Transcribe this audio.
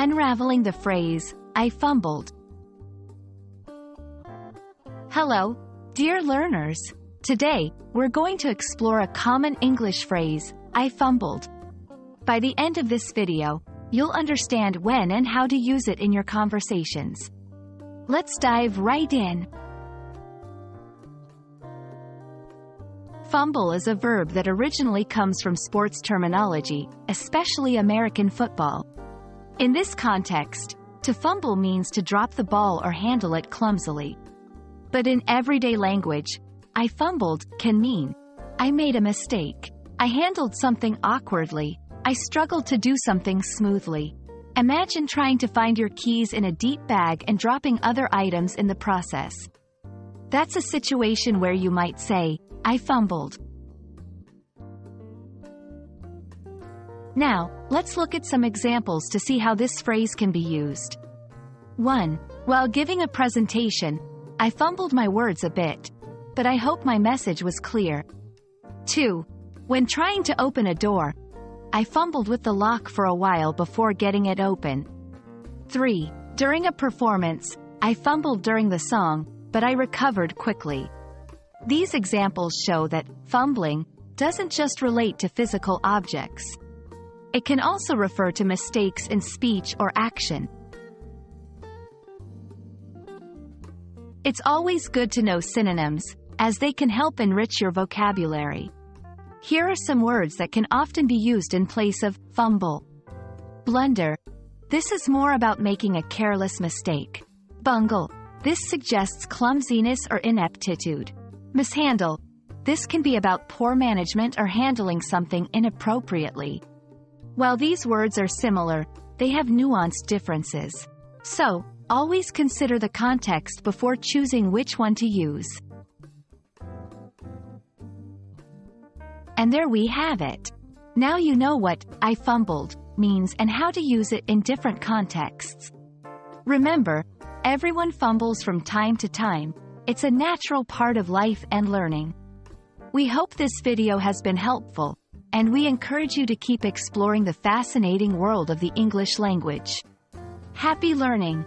Unraveling the phrase, I fumbled. Hello, dear learners. Today, we're going to explore a common English phrase, I fumbled. By the end of this video, you'll understand when and how to use it in your conversations. Let's dive right in. Fumble is a verb that originally comes from sports terminology, especially American football. In this context, to fumble means to drop the ball or handle it clumsily. But in everyday language, I fumbled can mean, I made a mistake. I handled something awkwardly. I struggled to do something smoothly. Imagine trying to find your keys in a deep bag and dropping other items in the process. That's a situation where you might say, I fumbled. Now, let's look at some examples to see how this phrase can be used. 1. While giving a presentation, I fumbled my words a bit, but I hope my message was clear. 2. When trying to open a door, I fumbled with the lock for a while before getting it open. 3. During a performance, I fumbled during the song, but I recovered quickly. These examples show that fumbling doesn't just relate to physical objects. It can also refer to mistakes in speech or action. It's always good to know synonyms, as they can help enrich your vocabulary. Here are some words that can often be used in place of fumble. Blunder. This is more about making a careless mistake. Bungle. This suggests clumsiness or ineptitude. Mishandle. This can be about poor management or handling something inappropriately. While these words are similar, they have nuanced differences. So, always consider the context before choosing which one to use. And there we have it. Now you know what I fumbled means and how to use it in different contexts. Remember, everyone fumbles from time to time. It's a natural part of life and learning. We hope this video has been helpful, and we encourage you to keep exploring the fascinating world of the English language. Happy learning!